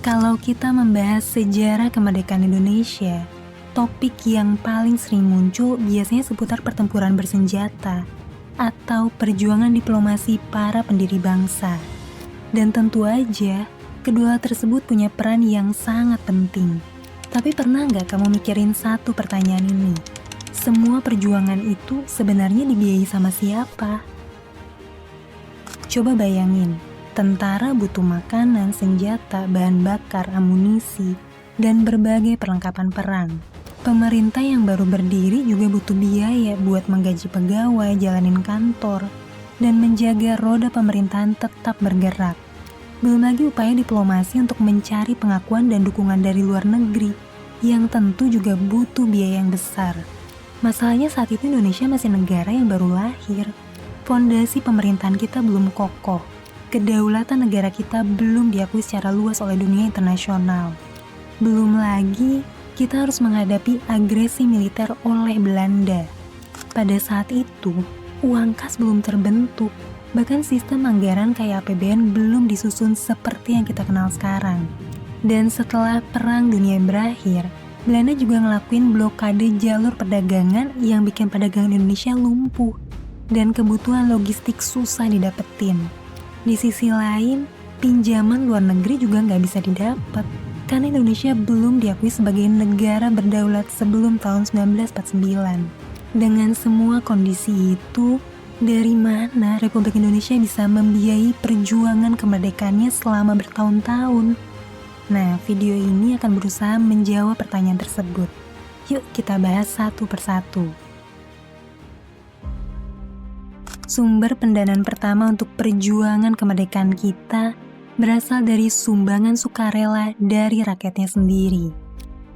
Kalau kita membahas sejarah kemerdekaan Indonesia, topik yang paling sering muncul biasanya seputar pertempuran bersenjata atau perjuangan diplomasi para pendiri bangsa. Dan tentu aja, kedua hal tersebut punya peran yang sangat penting. Tapi pernah nggak kamu mikirin satu pertanyaan ini? Semua perjuangan itu sebenarnya dibiayai sama siapa? Coba bayangin, tentara butuh makanan, senjata, bahan bakar, amunisi, dan berbagai perlengkapan perang. Pemerintah yang baru berdiri juga butuh biaya buat menggaji pegawai, jalanin kantor, dan menjaga roda pemerintahan tetap bergerak. Belum lagi upaya diplomasi untuk mencari pengakuan dan dukungan dari luar negeri, yang tentu juga butuh biaya yang besar. Masalahnya saat itu Indonesia masih negara yang baru lahir. Fondasi pemerintahan kita belum kokoh. Kedaulatan negara kita belum diakui secara luas oleh dunia internasional. Belum lagi, kita harus menghadapi agresi militer oleh Belanda. Pada saat itu, uang kas belum terbentuk, bahkan sistem anggaran kayak APBN belum disusun seperti yang kita kenal sekarang. Dan setelah Perang Dunia berakhir, Belanda juga ngelakuin blokade jalur perdagangan yang bikin perdagangan Indonesia lumpuh, dan kebutuhan logistik susah didapetin. Di sisi lain, pinjaman luar negeri juga nggak bisa didapat, karena Indonesia belum diakui sebagai negara berdaulat sebelum tahun 1949. Dengan semua kondisi itu, dari mana Republik Indonesia bisa membiayai perjuangan kemerdekaannya selama bertahun-tahun? Nah, video ini akan berusaha menjawab pertanyaan tersebut. Yuk kita bahas satu persatu. Sumber pendanaan pertama untuk perjuangan kemerdekaan kita berasal dari sumbangan sukarela dari rakyatnya sendiri.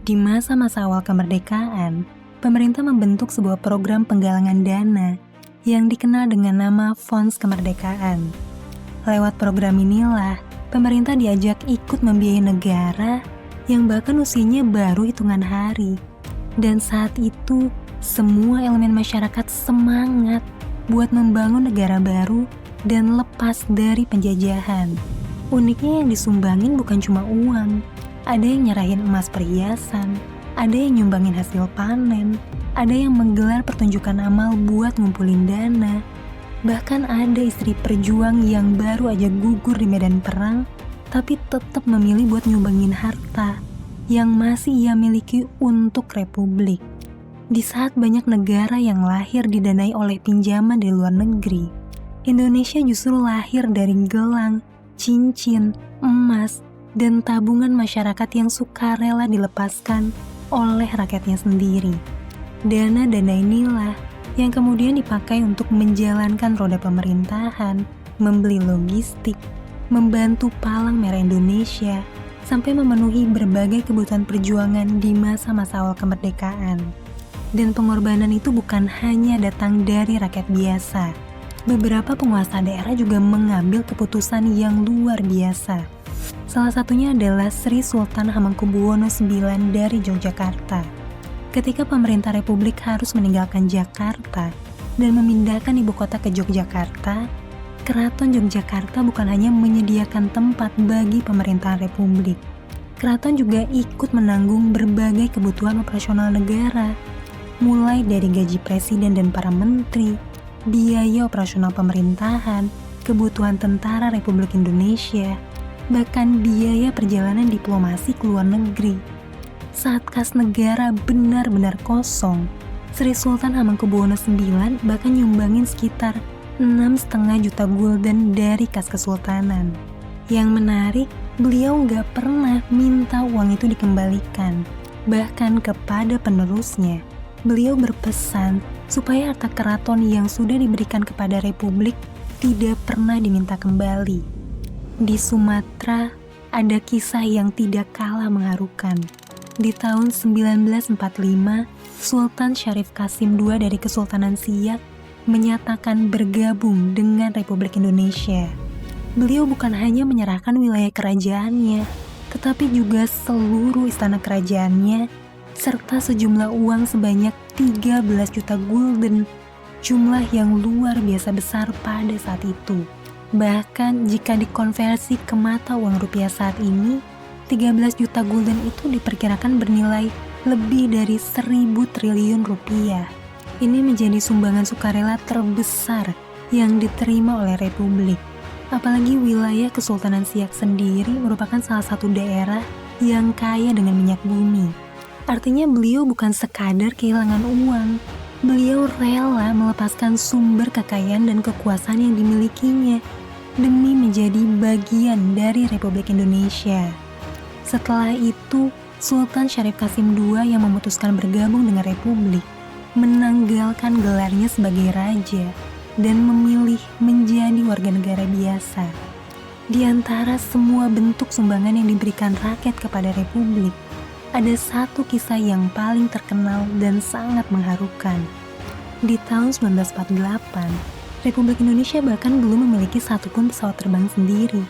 Di masa-masa awal kemerdekaan, pemerintah membentuk sebuah program penggalangan dana yang dikenal dengan nama Fons Kemerdekaan. Lewat program inilah, pemerintah diajak ikut membiayai negara yang bahkan usianya baru hitungan hari. Dan saat itu, semua elemen masyarakat semangat buat membangun negara baru dan lepas dari penjajahan. Uniknya yang disumbangin bukan cuma uang, ada yang nyerahin emas perhiasan, ada yang nyumbangin hasil panen, ada yang menggelar pertunjukan amal buat ngumpulin dana. Bahkan ada istri perjuang yang baru aja gugur di medan perang, tapi tetap memilih buat nyumbangin harta yang masih ia miliki untuk Republik. Di saat banyak negara yang lahir didanai oleh pinjaman dari luar negeri, Indonesia justru lahir dari gelang, cincin, emas, dan tabungan masyarakat yang sukarela dilepaskan oleh rakyatnya sendiri. Dana-dana inilah yang kemudian dipakai untuk menjalankan roda pemerintahan, membeli logistik, membantu Palang Merah Indonesia, sampai memenuhi berbagai kebutuhan perjuangan di masa-masa awal kemerdekaan. Dan pengorbanan itu bukan hanya datang dari rakyat biasa. Beberapa penguasa daerah juga mengambil keputusan yang luar biasa. Salah satunya adalah Sri Sultan Hamengkubuwono IX dari Yogyakarta. Ketika pemerintah Republik harus meninggalkan Jakarta dan memindahkan ibu kota ke Yogyakarta, Keraton Yogyakarta bukan hanya menyediakan tempat bagi pemerintahan Republik. Keraton juga ikut menanggung berbagai kebutuhan operasional negara, mulai dari gaji presiden dan para menteri, biaya operasional pemerintahan, kebutuhan tentara Republik Indonesia, bahkan biaya perjalanan diplomasi ke luar negeri. Saat kas negara benar-benar kosong, Sri Sultan Hamengkubuwono IX bahkan nyumbangin sekitar 6,5 juta gulden dari kas kesultanan. Yang menarik, beliau nggak pernah minta uang itu dikembalikan, bahkan kepada penerusnya. Beliau berpesan supaya harta keraton yang sudah diberikan kepada Republik tidak pernah diminta kembali. Di Sumatera, ada kisah yang tidak kalah mengharukan. Di tahun 1945, Sultan Syarif Qasim II dari Kesultanan Siak menyatakan bergabung dengan Republik Indonesia. Beliau bukan hanya menyerahkan wilayah kerajaannya, tetapi juga seluruh istana kerajaannya serta sejumlah uang sebanyak 13 juta gulden, jumlah yang luar biasa besar pada saat itu. Bahkan jika dikonversi ke mata uang rupiah saat ini, 13 juta gulden itu diperkirakan bernilai lebih dari 1.000 triliun rupiah. Ini menjadi sumbangan sukarela terbesar yang diterima oleh Republik. Apalagi wilayah Kesultanan Siak sendiri merupakan salah satu daerah yang kaya dengan minyak bumi. Artinya beliau bukan sekadar kehilangan uang, beliau rela melepaskan sumber kekayaan dan kekuasaan yang dimilikinya demi menjadi bagian dari Republik Indonesia. Setelah itu, Sultan Syarif Qasim II yang memutuskan bergabung dengan Republik menanggalkan gelarnya sebagai raja dan memilih menjadi warga negara biasa. Di antara semua bentuk sumbangan yang diberikan rakyat kepada Republik, ada satu kisah yang paling terkenal dan sangat mengharukan. Di tahun 1948, Republik Indonesia bahkan belum memiliki satupun pesawat terbang sendiri.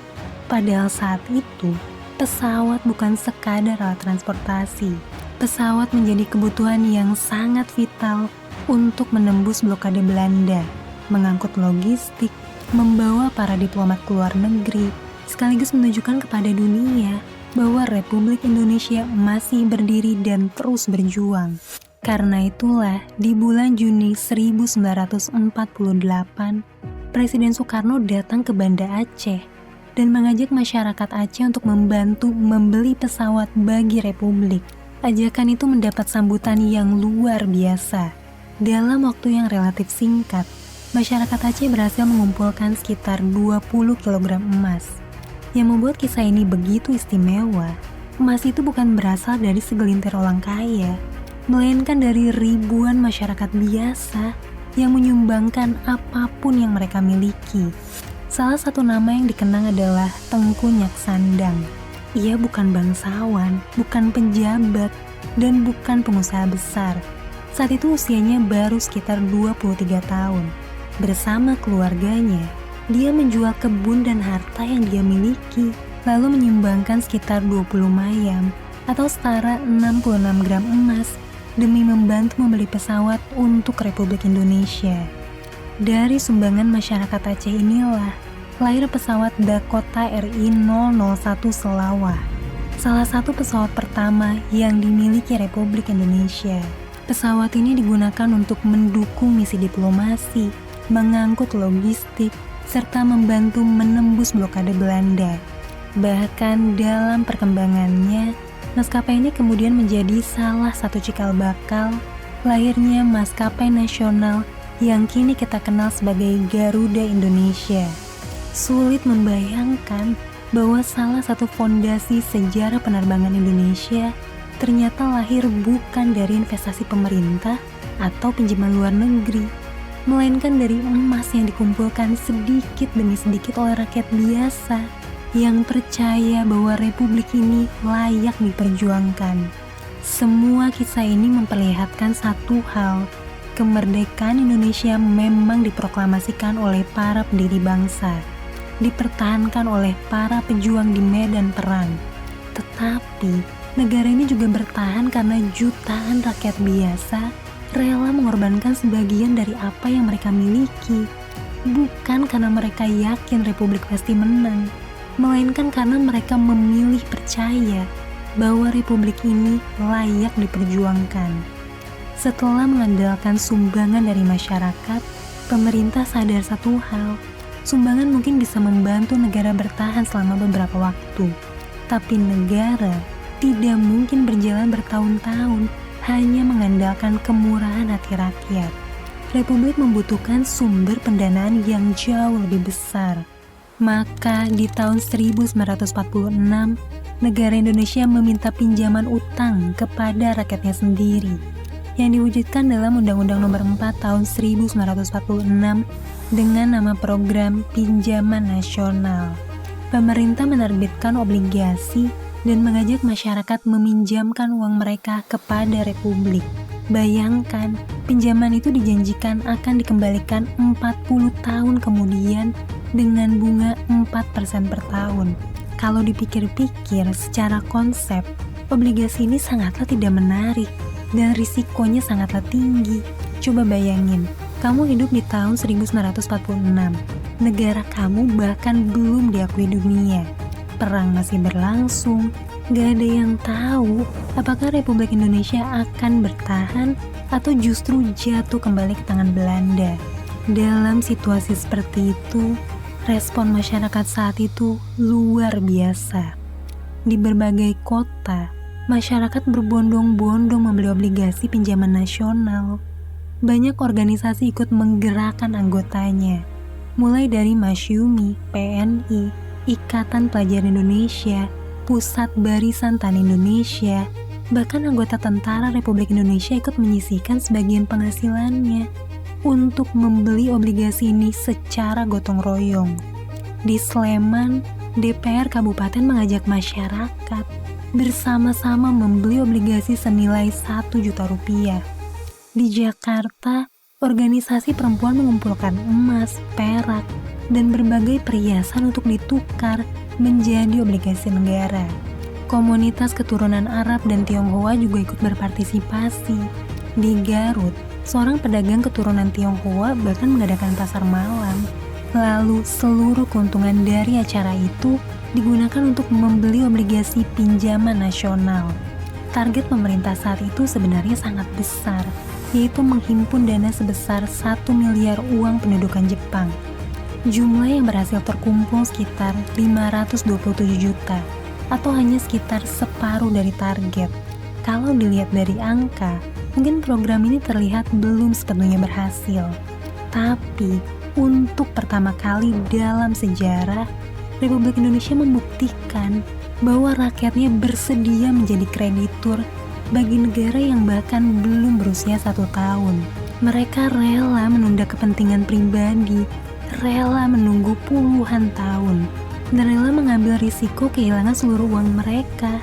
Padahal saat itu, pesawat bukan sekadar alat transportasi. Pesawat menjadi kebutuhan yang sangat vital untuk menembus blokade Belanda, mengangkut logistik, membawa para diplomat ke luar negeri, sekaligus menunjukkan kepada dunia bahwa Republik Indonesia masih berdiri dan terus berjuang. Karena itulah, di bulan Juni 1948, Presiden Soekarno datang ke Banda Aceh dan mengajak masyarakat Aceh untuk membantu membeli pesawat bagi Republik. Ajakan itu mendapat sambutan yang luar biasa. Dalam waktu yang relatif singkat, masyarakat Aceh berhasil mengumpulkan sekitar 20 kg emas. Yang membuat kisah ini begitu istimewa, emas itu bukan berasal dari segelintir orang kaya, melainkan dari ribuan masyarakat biasa yang menyumbangkan apapun yang mereka miliki. Salah satu nama yang dikenang adalah Tengku Nyak Sandang. Ia bukan bangsawan, bukan pejabat, dan bukan pengusaha besar. Saat itu usianya baru sekitar 23 tahun. Bersama keluarganya, dia menjual kebun dan harta yang dia miliki, lalu menyumbangkan sekitar 20 mayam atau setara 66 gram emas demi membantu membeli pesawat untuk Republik Indonesia. Dari sumbangan masyarakat Aceh inilah lahir pesawat Dakota RI-001 Selawah, salah satu pesawat pertama yang dimiliki Republik Indonesia. Pesawat ini digunakan untuk mendukung misi diplomasi, mengangkut logistik, serta membantu menembus blokade Belanda. Bahkan dalam perkembangannya, maskapai ini kemudian menjadi salah satu cikal bakal lahirnya maskapai nasional yang kini kita kenal sebagai Garuda Indonesia. Sulit membayangkan bahwa salah satu fondasi sejarah penerbangan Indonesia ternyata lahir bukan dari investasi pemerintah atau pinjaman luar negeri, melainkan dari emas yang dikumpulkan sedikit demi sedikit oleh rakyat biasa yang percaya bahwa Republik ini layak diperjuangkan. Semua kisah ini memperlihatkan satu hal, kemerdekaan Indonesia memang diproklamasikan oleh para pendiri bangsa, dipertahankan oleh para pejuang di medan perang. Tetapi, negara ini juga bertahan karena jutaan rakyat biasa rela mengorbankan sebagian dari apa yang mereka miliki, bukan karena mereka yakin Republik pasti menang, melainkan karena mereka memilih percaya bahwa Republik ini layak diperjuangkan. Setelah mengandalkan sumbangan dari masyarakat, pemerintah sadar satu hal, sumbangan mungkin bisa membantu negara bertahan selama beberapa waktu, tapi negara tidak mungkin berjalan bertahun-tahun hanya mengandalkan kemurahan hati rakyat. Republik membutuhkan sumber pendanaan yang jauh lebih besar. Maka di tahun 1946, negara Indonesia meminta pinjaman utang kepada rakyatnya sendiri, yang diwujudkan dalam Undang-Undang Nomor 4 Tahun 1946 dengan nama Program Pinjaman Nasional. Pemerintah menerbitkan obligasi dan mengajak masyarakat meminjamkan uang mereka kepada Republik. Bayangkan, pinjaman itu dijanjikan akan dikembalikan 40 tahun kemudian dengan bunga 4% per tahun. Kalau dipikir-pikir secara konsep, obligasi ini sangatlah tidak menarik dan risikonya sangatlah tinggi. Coba bayangin, kamu hidup di tahun 1946. Negara kamu bahkan belum diakui dunia. Perang masih berlangsung, Gak ada yang tahu apakah Republik Indonesia akan bertahan atau justru jatuh kembali ke tangan Belanda. Dalam situasi seperti itu, respon masyarakat saat itu luar biasa. Di berbagai kota, masyarakat berbondong-bondong membeli obligasi pinjaman nasional. Banyak organisasi ikut menggerakkan anggotanya, mulai dari Masyumi, PNI, Ikatan Pelajar Indonesia, Pusat Barisan Tani Indonesia, bahkan anggota Tentara Republik Indonesia ikut menyisihkan sebagian penghasilannya untuk membeli obligasi ini secara gotong royong. Di Sleman, DPR Kabupaten mengajak masyarakat bersama-sama membeli obligasi senilai 1 juta rupiah. Di Jakarta, organisasi perempuan mengumpulkan emas, perak, dan berbagai perhiasan untuk ditukar menjadi obligasi negara. Komunitas keturunan Arab dan Tionghoa juga ikut berpartisipasi. Di Garut, seorang pedagang keturunan Tionghoa bahkan mengadakan pasar malam. Lalu seluruh keuntungan dari acara itu digunakan untuk membeli obligasi pinjaman nasional. Target pemerintah saat itu sebenarnya sangat besar, yaitu menghimpun dana sebesar 1 miliar uang pendudukan Jepang. Jumlah yang berhasil terkumpul sekitar 527 juta, atau hanya sekitar separuh dari target. Kalau dilihat dari angka, mungkin program ini terlihat belum sepenuhnya berhasil. Tapi, untuk pertama kali dalam sejarah, Republik Indonesia membuktikan bahwa rakyatnya bersedia menjadi kreditur bagi negara yang bahkan belum berusia 1 tahun. Mereka rela menunda kepentingan pribadi, rela menunggu puluhan tahun, dan rela mengambil risiko kehilangan seluruh uang mereka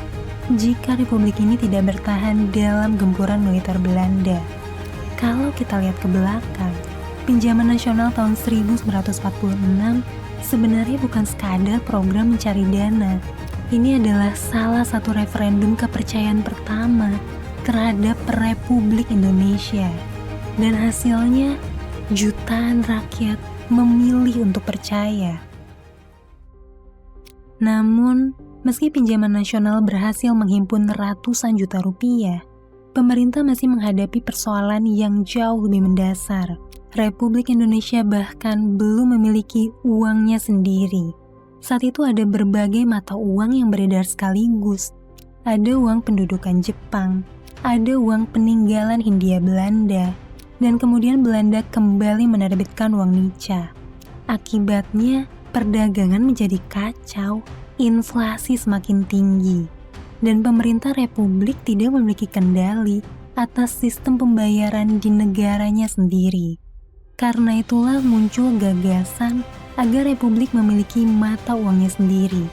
jika Republik ini tidak bertahan dalam gempuran militer Belanda. Kalau kita lihat ke belakang, pinjaman nasional tahun 1946 sebenarnya bukan sekadar program mencari dana. Ini adalah salah satu referendum kepercayaan pertama terhadap Republik Indonesia. Dan hasilnya, jutaan rakyat memilih untuk percaya. Namun, meski pinjaman nasional berhasil menghimpun ratusan juta rupiah, pemerintah masih menghadapi persoalan yang jauh lebih mendasar. Republik Indonesia bahkan belum memiliki uangnya sendiri. Saat itu ada berbagai mata uang yang beredar sekaligus. Ada uang pendudukan Jepang, ada uang peninggalan Hindia Belanda, dan kemudian Belanda kembali menerbitkan uang nica. Akibatnya, perdagangan menjadi kacau, inflasi semakin tinggi, dan pemerintah Republik tidak memiliki kendali atas sistem pembayaran di negaranya sendiri. Karena itulah muncul gagasan agar Republik memiliki mata uangnya sendiri,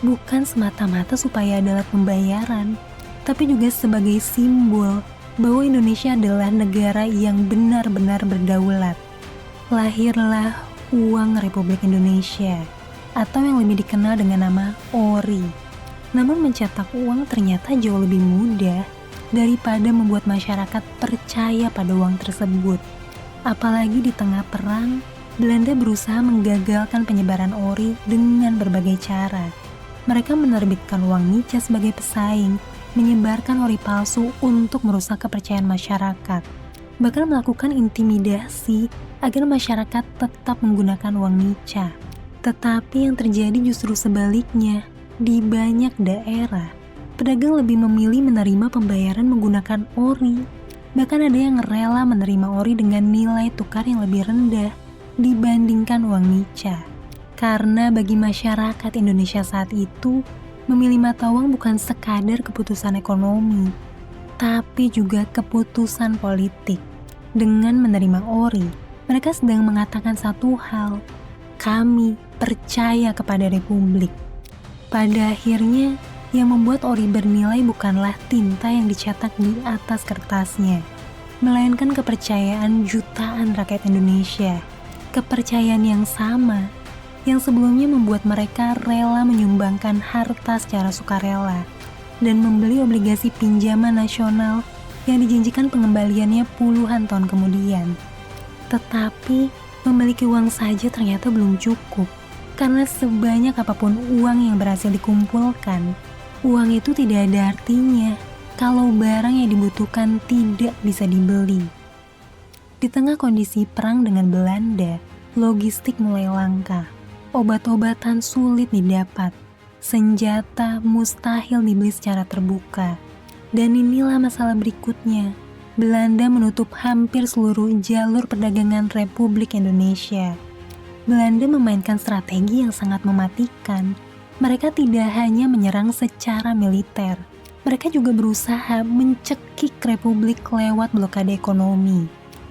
bukan semata-mata supaya ada alat pembayaran, tapi juga sebagai simbol bahwa Indonesia adalah negara yang benar-benar berdaulat. Lahirlah uang Republik Indonesia, atau yang lebih dikenal dengan nama ORI. Namun mencetak uang ternyata jauh lebih mudah daripada membuat masyarakat percaya pada uang tersebut. Apalagi di tengah perang, Belanda berusaha menggagalkan penyebaran ORI dengan berbagai cara. Mereka menerbitkan uang nica sebagai pesaing, menyebarkan ori palsu untuk merusak kepercayaan masyarakat, bahkan melakukan intimidasi agar masyarakat tetap menggunakan uang nica. Tetapi yang terjadi justru sebaliknya. Di banyak daerah, pedagang lebih memilih menerima pembayaran menggunakan ori. Bahkan ada yang rela menerima ori dengan nilai tukar yang lebih rendah dibandingkan uang nica. Karena bagi masyarakat Indonesia saat itu, memilih mata uang bukan sekadar keputusan ekonomi, tapi juga keputusan politik. Dengan menerima ori, mereka sedang mengatakan satu hal, kami percaya kepada Republik. Pada akhirnya, yang membuat ori bernilai bukanlah tinta yang dicetak di atas kertasnya, melainkan kepercayaan jutaan rakyat Indonesia. Kepercayaan yang sama, yang sebelumnya membuat mereka rela menyumbangkan harta secara sukarela dan membeli obligasi pinjaman nasional yang dijanjikan pengembaliannya puluhan tahun kemudian. Tetapi, memiliki uang saja ternyata belum cukup, karena sebanyak apapun uang yang berhasil dikumpulkan, Uang itu tidak ada artinya kalau barang yang dibutuhkan tidak bisa dibeli. Di tengah kondisi perang dengan Belanda, logistik mulai langka, obat-obatan sulit didapat, senjata mustahil dibeli secara terbuka. Dan inilah masalah berikutnya, Belanda menutup hampir seluruh jalur perdagangan Republik Indonesia. Belanda memainkan strategi yang sangat mematikan. Mereka tidak hanya menyerang secara militer, mereka juga berusaha mencekik Republik lewat blokade ekonomi.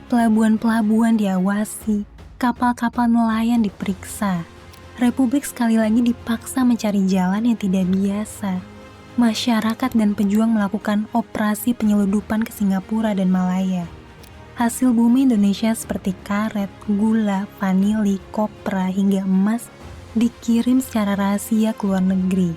Pelabuhan-pelabuhan diawasi, kapal-kapal nelayan diperiksa. Republik sekali lagi dipaksa mencari jalan yang tidak biasa. Masyarakat dan pejuang melakukan operasi penyeludupan ke Singapura dan Malaya. Hasil bumi Indonesia seperti karet, gula, vanili, kopra, hingga emas dikirim secara rahasia ke luar negeri.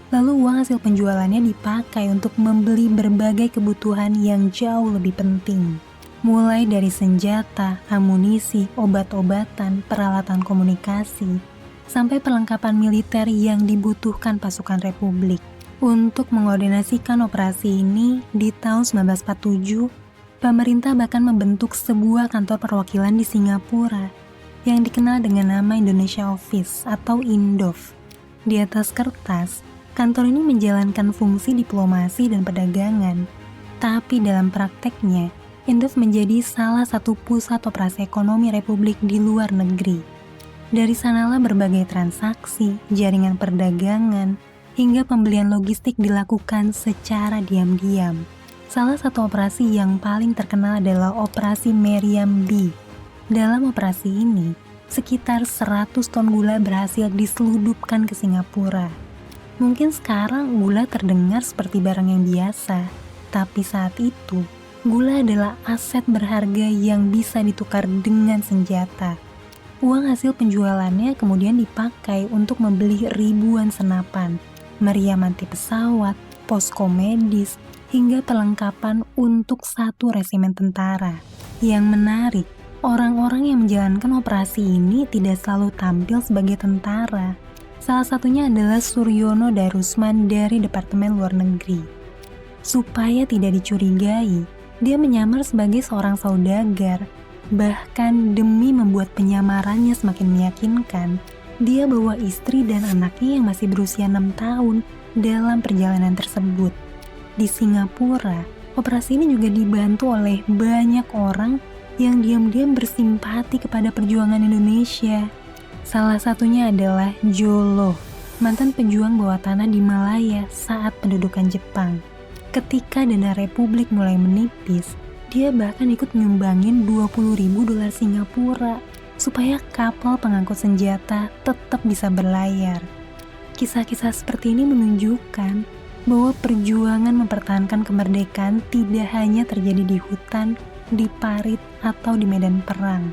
Lalu uang hasil penjualannya dipakai untuk membeli berbagai kebutuhan yang jauh lebih penting. Mulai dari senjata, amunisi, obat-obatan, peralatan komunikasi, sampai perlengkapan militer yang dibutuhkan pasukan Republik. Untuk mengordinasikan operasi ini, di tahun 1947, pemerintah bahkan membentuk sebuah kantor perwakilan di Singapura yang dikenal dengan nama Indonesia Office atau Indov. Di atas kertas, kantor ini menjalankan fungsi diplomasi dan perdagangan, tapi dalam prakteknya, Indov menjadi salah satu pusat operasi ekonomi Republik di luar negeri. Dari sanalah berbagai transaksi, jaringan perdagangan, hingga pembelian logistik dilakukan secara diam-diam. Salah satu operasi yang paling terkenal adalah Operasi Meriam B. Dalam operasi ini, sekitar 100 ton gula berhasil diseludupkan ke Singapura. Mungkin sekarang gula terdengar seperti barang yang biasa, tapi saat itu, gula adalah aset berharga yang bisa ditukar dengan senjata. Uang hasil penjualannya kemudian dipakai untuk membeli ribuan senapan, meriam anti pesawat, posko medis, hingga perlengkapan untuk satu resimen tentara. Yang menarik, orang-orang yang menjalankan operasi ini tidak selalu tampil sebagai tentara. Salah satunya adalah Suryono Darusman dari Departemen Luar Negeri. Supaya tidak dicurigai, dia menyamar sebagai seorang saudagar. Bahkan demi membuat penyamarannya semakin meyakinkan, dia bawa istri dan anaknya yang masih berusia 6 tahun dalam perjalanan tersebut. Di Singapura, operasi ini juga dibantu oleh banyak orang yang diam-diam bersimpati kepada perjuangan Indonesia. Salah satunya adalah Jolo, mantan pejuang bawah tanah di Malaya saat pendudukan Jepang. Ketika dana Republik mulai menipis, dia bahkan ikut nyumbangin 20.000 dolar Singapura supaya kapal pengangkut senjata tetap bisa berlayar. Kisah-kisah seperti ini menunjukkan bahwa perjuangan mempertahankan kemerdekaan tidak hanya terjadi di hutan, di parit, atau di medan perang,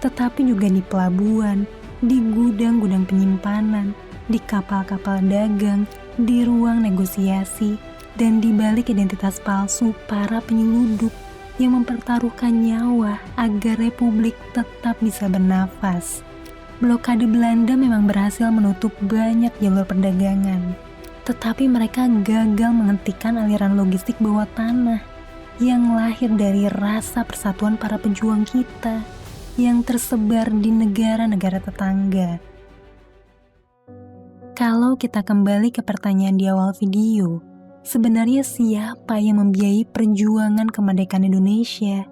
tetapi juga di pelabuhan, di gudang-gudang penyimpanan, di kapal-kapal dagang, di ruang negosiasi, dan di balik identitas palsu para penyeludup yang mempertaruhkan nyawa agar Republik tetap bisa bernafas. Blokade Belanda memang berhasil menutup banyak jalur perdagangan, tetapi mereka gagal menghentikan aliran logistik bawah tanah yang lahir dari rasa persatuan para pejuang kita yang tersebar di negara-negara tetangga. Kalau kita kembali ke pertanyaan di awal video, sebenarnya siapa yang membiayai perjuangan kemerdekaan Indonesia?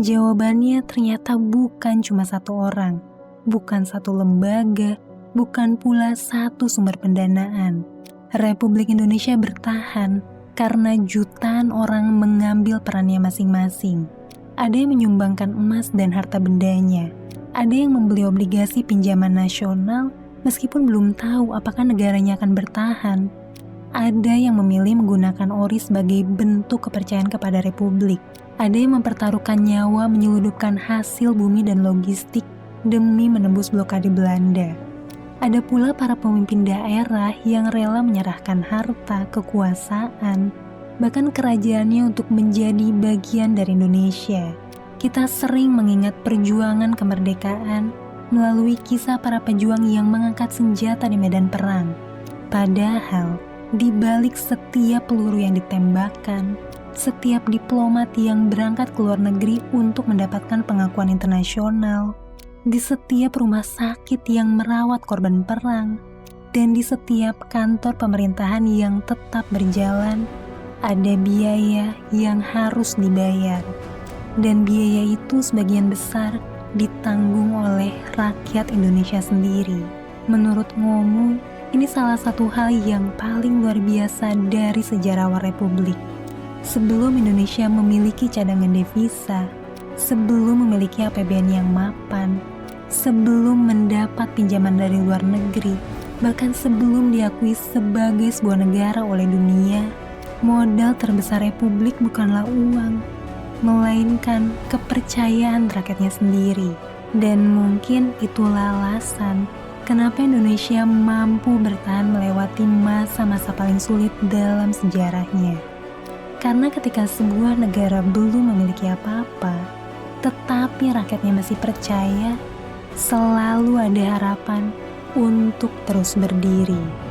Jawabannya ternyata bukan cuma satu orang, bukan satu lembaga, bukan pula satu sumber pendanaan. Republik Indonesia bertahan karena jutaan orang mengambil perannya masing-masing. Ada yang menyumbangkan emas dan harta bendanya. Ada yang membeli obligasi pinjaman nasional meskipun belum tahu apakah negaranya akan bertahan. Ada yang memilih menggunakan ori sebagai bentuk kepercayaan kepada Republik. Ada yang mempertaruhkan nyawa menyeludupkan hasil bumi dan logistik demi menembus blokade Belanda. Ada pula para pemimpin daerah yang rela menyerahkan harta, kekuasaan, bahkan kerajaannya untuk menjadi bagian dari Indonesia. Kita sering mengingat perjuangan kemerdekaan melalui kisah para pejuang yang mengangkat senjata di medan perang. Padahal, Di balik setiap peluru yang ditembakkan, setiap diplomat yang berangkat ke luar negeri untuk mendapatkan pengakuan internasional, di setiap rumah sakit yang merawat korban perang, dan di setiap kantor pemerintahan yang tetap berjalan, ada biaya yang harus dibayar. Dan biaya itu sebagian besar ditanggung oleh rakyat Indonesia sendiri. Menurut Ngomu, ini salah satu hal yang paling luar biasa dari sejarawan Republik. Sebelum Indonesia memiliki cadangan devisa, sebelum memiliki APBN yang mapan, sebelum mendapat pinjaman dari luar negeri, bahkan sebelum diakui sebagai sebuah negara oleh dunia, modal terbesar Republik bukanlah uang, melainkan kepercayaan rakyatnya sendiri. Dan mungkin itulah alasan kenapa Indonesia mampu bertahan melewati masa-masa paling sulit dalam sejarahnya. Karena ketika sebuah negara belum memiliki apa-apa, tetapi rakyatnya masih percaya, selalu ada harapan untuk terus berdiri.